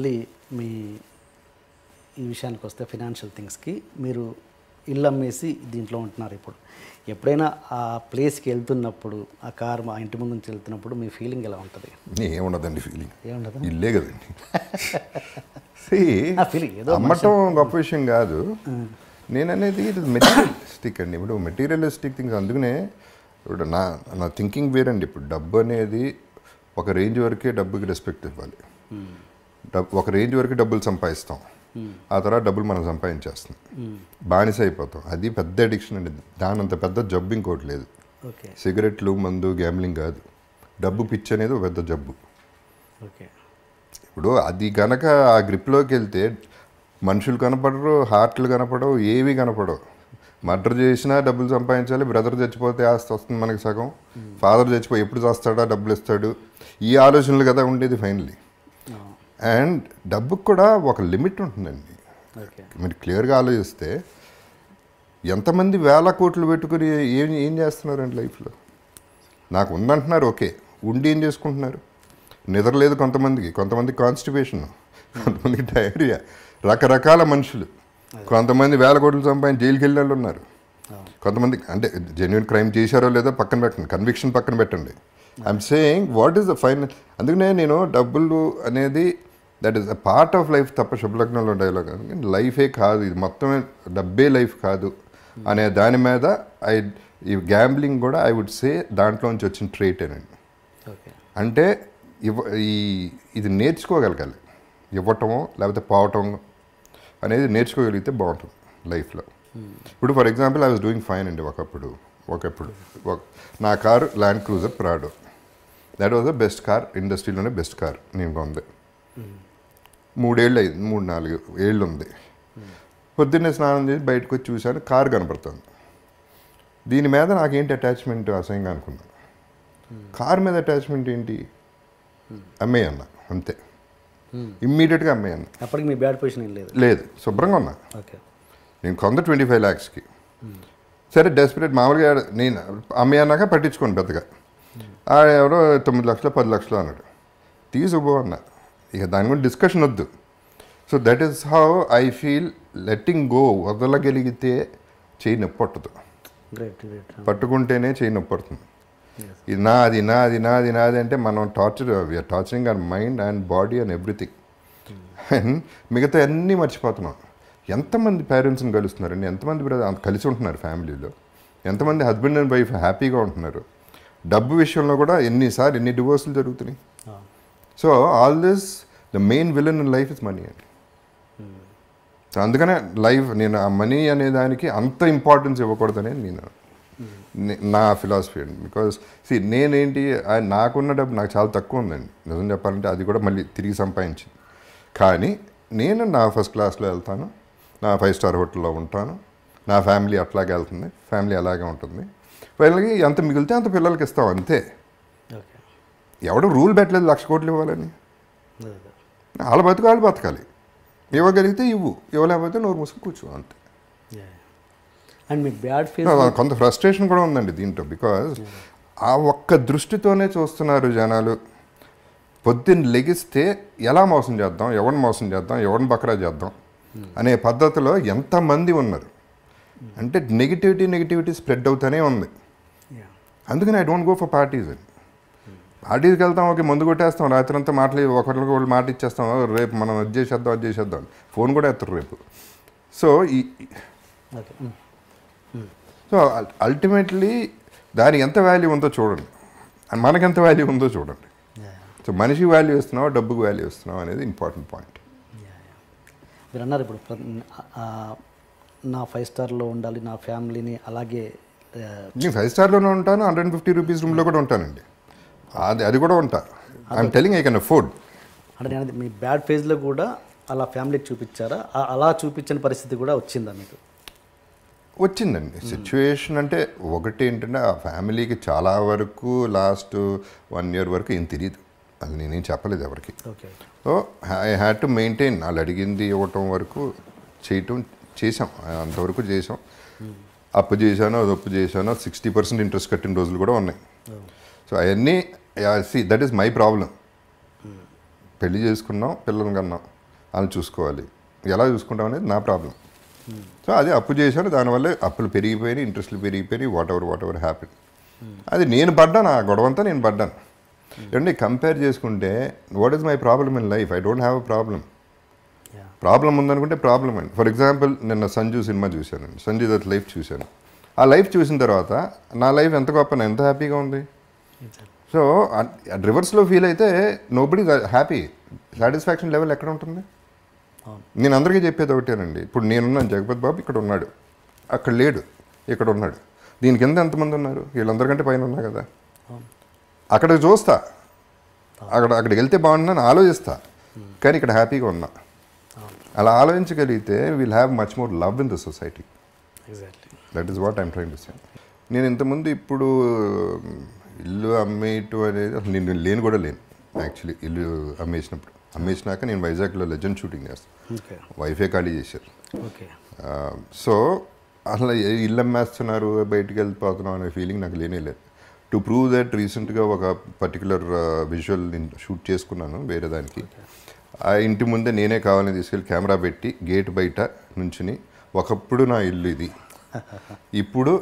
మళ్ళీ మీ ఈ విషయానికి వస్తే ఫినాన్షియల్ థింగ్స్కి మీరు ఇల్లు అమ్మేసి దీంట్లో ఉంటున్నారు. ఇప్పుడు ఎప్పుడైనా ఆ ప్లేస్కి వెళ్తున్నప్పుడు ఆ కార్ మా ఇంటి ముందు నుంచి వెళ్తున్నప్పుడు మీ ఫీలింగ్ ఎలా ఉంటుంది? ఏముండదండి ఫీలింగ్, ఏముండదు, ఇల్లే కదండి. ఫీలింగ్ ఏదో అమ్మటం గొప్ప విషయం కాదు. నేను అనేది ఇది మెటీరియలిస్టిక్ అండి. ఇప్పుడు మెటీరియలిస్టిక్ థింగ్స్, అందుకనే ఇప్పుడు నా థింకింగ్ వేరండి. ఇప్పుడు డబ్బు అనేది ఒక రేంజ్ వరకే డబ్బుకి రెస్పెక్ట్ ఇవ్వాలి. ఒక రేంజ్ వరకు డబ్బులు సంపాదిస్తాం, ఆ తర్వాత డబ్బులు మనం సంపాదించేస్తాం, బానిస అయిపోతాం. అది పెద్ద అడిక్షన్ అండి. దాని అంత పెద్ద జబ్బు ఇంకోటి లేదు. సిగరెట్లు, మందు, గ్యాంబ్లింగ్ కాదు, డబ్బు పిచ్చి అనేది ఒక పెద్ద జబ్బు. ఇప్పుడు అది కనుక ఆ గ్రిప్లోకి వెళ్తే మనుషులు కనపడరు, హార్ట్లు కనపడవు, ఏవి కనపడవు. మర్డర్ చేసినా డబ్బులు సంపాదించాలి, బ్రదర్ చచ్చిపోతే ఆస్తి వస్తుంది మనకి సగం, ఫాదర్ చచ్చిపోయి ఎప్పుడు చేస్తాడా, డబ్బులు ఇస్తాడు, ఈ ఆలోచనలు కదా ఉండేది ఫైనల్లీ. అండ్ డబ్బుకు కూడా ఒక లిమిట్ ఉంటుందండి. మీరు క్లియర్గా ఆలోచిస్తే ఎంతమంది వేల కోట్లు పెట్టుకుని ఏం చేస్తున్నారండి లైఫ్లో? నాకు ఉందంటున్నారు, ఓకే, ఉండి ఏం చేసుకుంటున్నారు? నిద్రలేదు కొంతమంది కాన్స్టిపేషన్, కొంతమంది డయేరియా, రకరకాల మనుషులు. కొంతమంది వేల కోట్లు సంపాదించి జైలుకి వెళ్ళే వాళ్ళు ఉన్నారు. కొంతమంది అంటే జెన్యున్ క్రైమ్ చేశారో లేదో పక్కన పెట్టండి, కన్విక్షన్ పక్కన పెట్టండి. I'm saying what is the final. అందుకనే నేను డబ్బులు అనేది that is a part of life తప్ప, శుభలగ్నంలో డైలాగ్ లైఫే కాదు, ఇది మొత్తమే డబ్బే లైఫ్ కాదు అనే దాని మీద ఈ గ్యాంబ్లింగ్ కూడా ఐ వుడ్ సే దాంట్లోంచి వచ్చిన ట్రేటేనండి. అంటే ఇది నేర్చుకోగలగాలి, ఇవ్వటమో లేకపోతే పోవటం అనేది నేర్చుకోగలిగితే బాగుంటుంది లైఫ్లో. ఇప్పుడు for example I was doing fine అండి. ఒకప్పుడు నా car Land Cruiser Prado. That was the best car, ఇండస్ట్రీలోనే బెస్ట్ కార్ నేను కొంది. 3-4 ఏళ్ళు ఉంది. పొద్దున్నే స్నానం చేసి బయటకు వచ్చి చూశాను, కారు కనపడుతుంది. దీని మీద నాకేంటి అటాచ్మెంట్ అసహ్యంగా అనుకున్నాను. కారు మీద అటాచ్మెంట్ ఏంటి? అమ్మేయన్న అంతే, ఇమ్మీడియట్గా అమ్మేయన్న. అప్పటికి మీ బ్యాడ్ పొజిషన్ ఏం లేదు, శుభ్రంగా ఉన్నా. నేను కొంత 25 lakhsకి. సరే డెస్పరేట్ మామూలుగా నేను అమ్మేయన్నాక పట్టించుకోండి పెద్దగా. ఎవరో 9 లక్షలు 10 లక్షలు అన్నాడు, తీసుకుపో అన్నా. ఇక దాని గురించి డిస్కషన్ వద్దు. So that is how I feel. Letting go, వదలగలిగితే చేయి నొప్పి పట్టదు, పట్టుకుంటేనే చేయి నొప్పి పడుతుంది. ఇది నాది అంటే మనం we are torturing our mind and body and everything. And మిగతా అన్నీ మర్చిపోతున్నాం. ఎంతమంది పేరెంట్స్ని కలుస్తున్నారండి, ఎంతమంది కలిసి ఉంటున్నారు ఫ్యామిలీలో, ఎంతమంది హస్బెండ్ అండ్ వైఫ్ హ్యాపీగా ఉంటున్నారు. డబ్బు విషయంలో కూడా ఎన్ని డివోర్సులు జరుగుతున్నాయి. So all this the main villain in life is money అండి. సో అందుకనే నేను ఆ మనీ అనే దానికి అంత ఇంపార్టెన్స్ ఇవ్వకూడదనే నా ఫిలాసఫీ అండి. బికాజ్ నేనేంటి, నాకున్న డబ్బు నాకు చాలా తక్కువ ఉందండి నిజం చెప్పాలంటే. అది కూడా మళ్ళీ తిరిగి సంపాదించింది. కానీ నేను నా ఫస్ట్ క్లాస్లో వెళ్తాను, నా 5-star హోటల్లో ఉంటాను, నా ఫ్యామిలీ అట్లాగే వెళ్తుంది, ఫ్యామిలీ అలాగే ఉంటుంది. వాళ్ళకి ఎంత మిగిలితే అంత పిల్లలకి ఇస్తాం అంతే. ఎవడు రూల్ పెట్టలేదు 1,00,000 కోట్లు ఇవ్వాలని. వాళ్ళ బతుకు బతకాలి. ఇవ్వగలిగితే ఇవ్వలేకపోతే నోరు మూసుకు కూర్చో అంతే. అండ్ మీ బ్యాడ్ ఫీల్ కొంత ఫ్రస్ట్రేషన్ కూడా ఉందండి దీంట్లో. బికాజ్ ఆ ఒక్క దృష్టితోనే చూస్తున్నారు జనాలు. పొద్దున్న లెగిస్తే ఎలా మోసం చేద్దాం, ఎవరిని బకరా చేద్దాం అనే పద్ధతిలో ఎంతమంది ఉన్నారు అంటే నెగిటివిటీ స్ప్రెడ్ అవుతూనే ఉంది. అందుకని I don't go for parties అండి. పార్టీస్కి వెళ్తాం, ఓకే, ముందు కొట్టేస్తాం, రాత్రి అంతా ఒకరికి వాళ్ళు మాట ఇచ్చేస్తాం, రేపు మనం అది చేసేద్దాం, ఫోన్ కూడా ఎత్తారు రేపు. సో అల్టిమేట్లీ దానికి ఎంత వాల్యూ ఉందో చూడండి, మనకెంత వాల్యూ ఉందో చూడండి. సో మనిషికి వాల్యూ ఇస్తున్నావా, డబ్బుకి వాల్యూ ఇస్తున్నావా అనేది ఇంపార్టెంట్ పాయింట్. మీరు అన్నారు ఇప్పుడు నా 5-starలో ఉండాలి, నా ఫ్యామిలీని అలాగే. నేను 5-starలోనే ఉంటాను, 150 రూపీస్ రూమ్లో కూడా ఉంటానండి. అది కూడా ఉంటా. I'm telling I can afford. అంటే నేను మీ బ్యాడ్ ఫేజ్లో కూడా అలా ఫ్యామిలీకి చూపించారా? అలా చూపించిన పరిస్థితి కూడా వచ్చిందా మీకు? వచ్చిందండి సిచ్యువేషన్. అంటే ఒకటి ఏంటంటే ఆ ఫ్యామిలీకి చాలా వరకు లాస్ట్ 1 year వరకు ఏం తెలియదు, అది నేనేం చెప్పలేదు ఎవరికి. So I had to maintain. వాళ్ళు అడిగింది ఇవ్వటం వరకు చేసాం, అంతవరకు చేసాం. అప్పు చేశాను, 60% ఇంట్రెస్ట్ కట్టిన రోజులు కూడా ఉన్నాయి. సో అవన్నీ దట్ ఈస్ మై ప్రాబ్లం. పెళ్లి చేసుకున్నాం, పిల్లలు కన్నాం, వాళ్ళని చూసుకోవాలి, ఎలా చూసుకుంటాం అనేది నా ప్రాబ్లం. సో అది అప్పు చేశాను, దానివల్ల అప్పులు పెరిగిపోయినాయి, ఇంట్రెస్ట్లు పెరిగిపోయినాయి, వాట్ ఎవర్ హ్యాపీ. అది నేను పడ్డాను, ఆ గొడవంతా నేను పడ్డాను. ఏమంటే కంపేర్ చేసుకుంటే what is my problem in life? I don't have a problem ఉందనుకుంటే ప్రాబ్లం అండి. ఫర్ ఎగ్జాంపుల్ నిన్న సంజు సినిమా చూశాను, సంజు దత్ లైఫ్ చూశాను. ఆ లైఫ్ చూసిన తర్వాత నా లైఫ్ ఎంత గొప్ప, ఎంత హ్యాపీగా ఉంది. సో రివర్స్లో ఫీల్ అయితే నోబడి హ్యాపీ, సాటిస్ఫాక్షన్ లెవెల్ ఎక్కడ ఉంటుంది? నేను అందరికీ చెప్పేది ఒకటేనండి, ఇప్పుడు నేనున్నాను, జగపతి బాబు ఇక్కడ ఉన్నాడు, అక్కడ లేడు, ఇక్కడ ఉన్నాడు. దీని కింద ఎంతమంది ఉన్నారు? వీళ్ళందరికంటే పైన ఉన్నా కదా. అక్కడికి చూస్తా, అక్కడికి వెళ్తే బాగుంటుందని ఆలోచిస్తా, కానీ ఇక్కడ హ్యాపీగా ఉన్నా. అలా ఆలోచించగలిగితే will have much more love in the society. That is what I'm trying to say. నేను ఇంతకుముందు ఇప్పుడు ఇల్లు అమ్మేయటం అనేది అసలు నేను లేను కూడా లేను యాక్చువల్లీ. ఇల్లు అమ్మేసినాక నేను వైజాగ్లో లెజెండ్ షూటింగ్ చేస్తాను, వైఫే ఖాళీ చేశారు. సో అసలు ఇల్లు అమ్మేస్తున్నారు, బయటికి వెళ్ళిపోతున్నాం అనే ఫీలింగ్ నాకు లేనే లేదు. టు ప్రూవ్ దట్ రీసెంట్గా ఒక పర్టికులర్ విజువల్ నేను షూట్ చేసుకున్నాను వేరే దానికి. ఆ ఇంటి ముందే నేనే కావాలని తీసుకెళ్ళి కెమెరా పెట్టి గేట్ బయట నుంచుని, ఒకప్పుడు నా ఇల్లు ఇది, ఇప్పుడు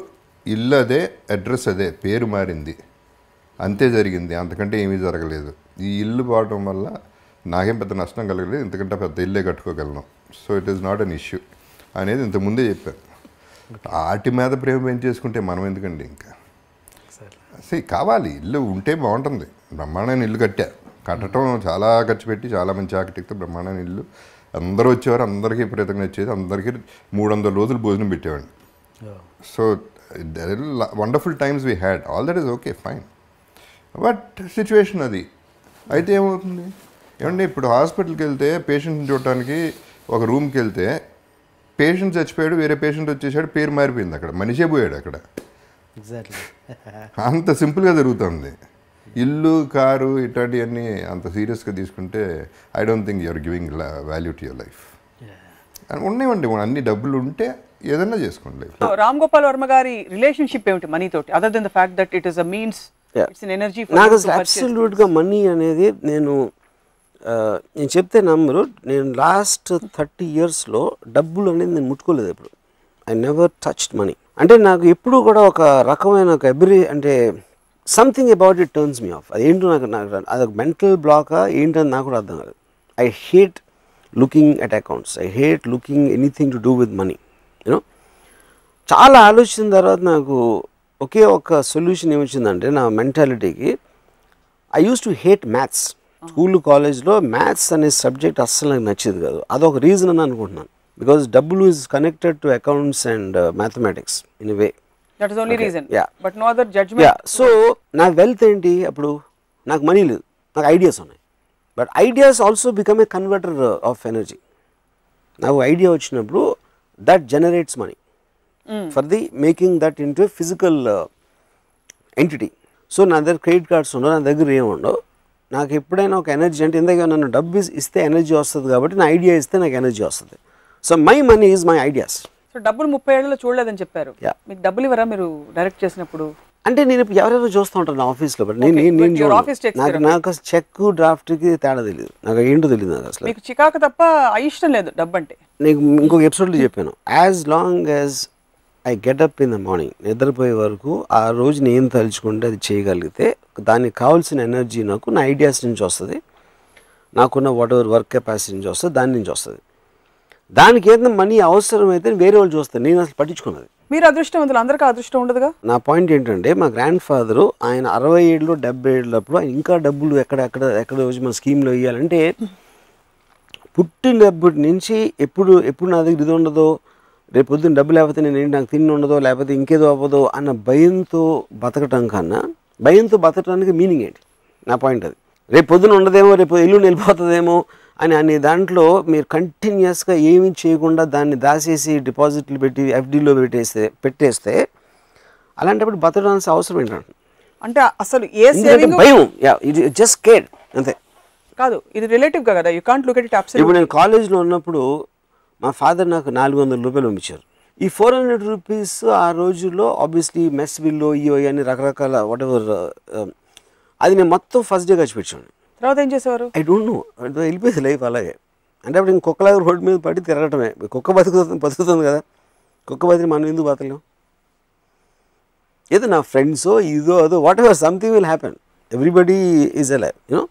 ఇల్లు అదే, అడ్రస్ అదే, పేరు మారింది, అంతే జరిగింది, అంతకంటే ఏమీ జరగలేదు. ఈ ఇల్లు పోవడం వల్ల నాకేం పెద్ద నష్టం కలగలేదు, ఇంతకంటే పెద్ద ఇల్లే కట్టుకోగలను. So it is not an issue అనేది ఇంతకుముందే చెప్పాను. వాటి మీద ప్రేమ పెంచేసుకుంటే మనం ఎందుకండి ఇంకా కావాలి. ఇల్లు ఉంటే బాగుంటుంది. బ్రహ్మాండమైన ఇల్లు కట్టడం చాలా ఖర్చు పెట్టి చాలా మంచి ఆర్కిటెక్ట్తో బ్రహ్మాండమైన ఇల్లు, అందరూ వచ్చేవారు, అందరికీ విపరీతంగా వచ్చేది, అందరికీ 300 రోజులు భోజనం పెట్టేవాడిని. So wonderful times we had, all that is okay fine. But situation అది అయితే ఏమవుతుంది ఏమంటే, ఇప్పుడు హాస్పిటల్కి వెళ్తే పేషెంట్ని చూడటానికి ఒక రూమ్కి వెళ్తే పేషెంట్ చచ్చిపోయాడు, వేరే పేషెంట్ వచ్చేసాడు, పేరు మారిపోయింది, అక్కడ మనిషే పోయాడు అక్కడ. అంత సింపుల్గా జరుగుతుంది. ఇల్లు, కారు ఇట్లాంటివన్నీ అంత సీరియస్గా తీసుకుంటే I don't think you're giving value to your life. ఉన్నాయండి, అన్ని డబ్బులు ఉంటే ఏదన్నా చేసుకోండి. రామ్ గోపాల్ వర్మ గారి రిలేషన్షిప్ ఏమిటి మనీ తోటి, other than the fact that it is a means, it's an energy? నాకు అబ్సల్యూట్గా మనీ అనేది నేను చెప్తే నమ్మరు. నేను లాస్ట్ 30 yearsలో డబ్బులు అనేది నేను ముట్టుకోలేదు ఎప్పుడు. I never touched money. అంటే నాకు ఎప్పుడు కూడా ఒక రకమైన ఒక అంటే something about it turns me of. అదేంటో నాకు అదొక మెంటల్ బ్లాకా ఏంటని నాకు కూడా అర్థం కాదు. I hate looking at accounts, I hate looking anything to do with money. You know, చాలా ఆలోచించిన తర్వాత నాకు ఒకే ఒక సొల్యూషన్ ఏమొచ్చిందంటే నా మెంటాలిటీకి, I use to hate maths. School కాలేజ్లో మ్యాథ్స్ అనే సబ్జెక్ట్ అస్సలు నాకు నచ్చేది కాదు. అదొక రీజన్ అని అనుకుంటున్నాను. బికాజ్ డబ్బులు is connected to accounts and mathematics in a way. That is only reason. Yeah. But no other judgment. Yeah. So, నా వెల్త్ ఏంటి? అప్పుడు నాకు మనీ లేదు, నాకు ఐడియాస్ ఉన్నాయి. But ideas also become a converter of energy. నాకు idea వచ్చినప్పుడు that generates money for the making that into A physical entity. So నా దగ్గర క్రెడిట్ కార్డ్స్ ఉండవు, నా దగ్గర ఏముండవు. నాకు ఎప్పుడైనా ఒక ఎనర్జీ అంటే ఎందుకంటే నన్ను డబ్బు ఇస్తే ఎనర్జీ వస్తుంది కాబట్టి నా ఐడియా ఇస్తే నాకు ఎనర్జీ వస్తుంది. So my money is my ideas. So డబ్బులు 30 ఏళ్లలో చూడలేదని చెప్పారు. మీకు డబ్బులు ఇవ్వరా మీరు డైరెక్ట్ చేసినప్పుడు? అంటే నేను ఇప్పుడు ఎవరెవరు చూస్తూ ఉంటాను నా ఆఫీస్లో, బట్ నాకు చెక్ డ్రాఫ్ట్కి తేడా తెలియదు, నాకు ఏంటో తెలియదు. నాకు అసలు మీకు చికాకు తప్ప ఇష్టం లేదు డబ్బు అంటే. నీకు ఇంకొక ఎపిసోడ్లో చెప్పాను, as long as I get up in the morning, నిద్రపోయే వరకు ఆ రోజు నేను తలుచుకుంటే అది చేయగలిగితే దానికి కావాల్సిన ఎనర్జీ నాకు నా ఐడియాస్ నుంచి వస్తుంది, నాకున్న వాట్ ఎవర్ వర్క్ కెపాసిటీ నుంచి వస్తుంది, దాని నుంచి వస్తుంది. దానికి ఏదైనా మనీ అవసరమైతే వేరే వాళ్ళు చూస్తారు, నేను అసలు పట్టించుకున్నది. మీరు అదృష్టవంతులు, అందరికీ అదృష్టం ఉండదుగా. నా పాయింట్ ఏంటంటే, మా గ్రాండ్ ఫాదరు ఆయన 67 70 ఏళ్ళప్పుడు ఇంకా డబ్బులు ఎక్కడ వచ్చి మన స్కీమ్లో వేయాలంటే, పుట్టినప్పటి నుంచి ఎప్పుడు నా దగ్గర ఇది ఉండదో, రేపు పొద్దున్న డబ్బు లేకపోతే నాకు తిండి ఉండదో, లేకపోతే ఇంకేదో అవ్వదో అన్న భయంతో బతకటం కన్నా, భయంతో బతకడానికి మీనింగ్ ఏంటి? నా పాయింట్ అది. రేపు పొద్దున ఉండదేమో, రేపు ఎల్లుండి వెళ్ళిపోతుందేమో అని దాంట్లో మీరు కంటిన్యూస్గా ఏమీ చేయకుండా దాన్ని దాచేసి డిపాజిట్లు పెట్టి ఎఫ్డీలో పెట్టేస్తే అలాంటప్పుడు బతకడానికి అవసరం ఏంటంటే, అంటే అసలు ఏ సేవింగ్ భయం, ఇది జస్ట్ కేర్ అంతే. కాదు, ఇది రిలేటివ్ కదా, you can't look at it absolutely. ఇప్పుడు నేను కాలేజ్లో ఉన్నప్పుడు మా ఫాదర్ నాకు 400 రూపాయలు పంపించారు. ఈ 400 రూపీస్ ఆ రోజుల్లో ఆబ్వియస్లీ మెస్ బిల్లో ఇవో అన్ని రకరకాల వాట్ ఎవర్, అది నేను మొత్తం ఫస్ట్ డే ఖర్చు పెట్టాను. తర్వాత ఏం చేసేవారు? ఐ డోంట్ నో, వెళ్ళిపోయింది లైఫ్ అలాగే. అంటే అప్పుడు ఇంకొకలాగా రోడ్డు మీద పడి తిరగటమే. కుక్క బతుకుతుంది కదా, కుక్క బతికి మనం ఎందుకు బతకలేం? ఏదో నా ఫ్రెండ్సో ఇదో అదో what ever something will happen, everybody is alive you know.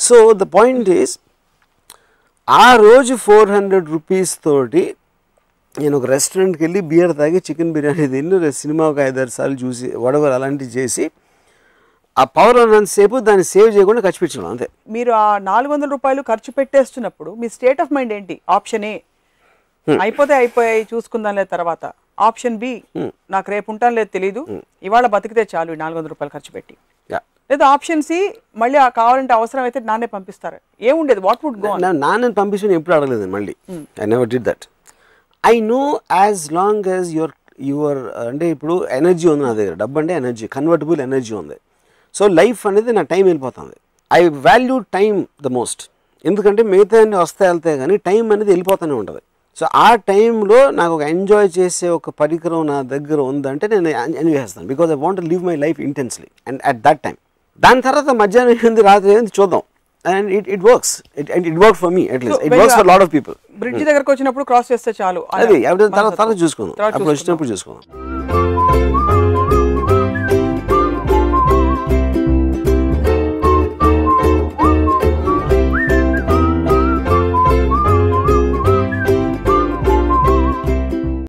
So the point is, ఆ రోజు 400 రూపీస్ తోటి నేను ఒక రెస్టారెంట్కి వెళ్ళి బియర్ తాగి చికెన్ బిర్యానీ తిని సినిమా ఒక 5-6 సార్లు చూసి వడవర్ అలాంటివి చేసి ఆ పవర్ ఉన్నంతసేపు దాన్ని సేవ్ చేయకుండా ఖర్చు పెట్టడం అంతే. మీరు ఆ 400 రూపాయలు ఖర్చు పెట్టేస్తున్నప్పుడు మీ స్టేట్ ఆఫ్ మైండ్ ఏంటి? ఆప్షన్ ఏ అయిపోయాయి చూసుకుందాం లేదు తర్వాత, ఆప్షన్ బి నాకు రేపు ఉంటాను లేదు తెలీదు, ఇవాళ బతికితే చాలు 400 రూపాయలు ఖర్చు పెట్టి, లేదా ఆప్షన్ సి మళ్ళీ కావాలంటే అవసరం అయితే నాన్నే పంపిస్తారు, ఏముండేది? What would go? నాన్న పంపించి ఎప్పుడు అడగలేదు మళ్ళీ. I never did that. I know as long as your అంటే ఇప్పుడు ఎనర్జీ ఉంది నా దగ్గర, డబ్బు అంటే ఎనర్జీ, కన్వర్టబుల్ ఎనర్జీ ఉంది. సో లైఫ్ అనేది నా టైం వెళ్ళిపోతుంది. I value time the most, ఎందుకంటే మిగతా అన్ని వస్తాయి వెళ్తాయి కానీ టైం అనేది వెళ్ళిపోతూనే ఉంటుంది. సో ఆ టైంలో నాకు ఒక ఎంజాయ్ చేసే ఒక పరికరం నా దగ్గర ఉందంటే నేను ఎంజాయ్ చేస్తాను, because I want to live my life intensely and at that time. దాని తర్వాత మధ్యాహ్నం ఏంది రాత్రి ఏంది చూద్దాం, and it works, it work for me at least, it works for lot of people. Bridge దగ్గరకు వచ్చినప్పుడు క్రాస్ చేస్తే చాలు, అది తర్వాత చూసుకుందాం, అప్పుడు వచ్చినప్పుడు చూసుకుందాం.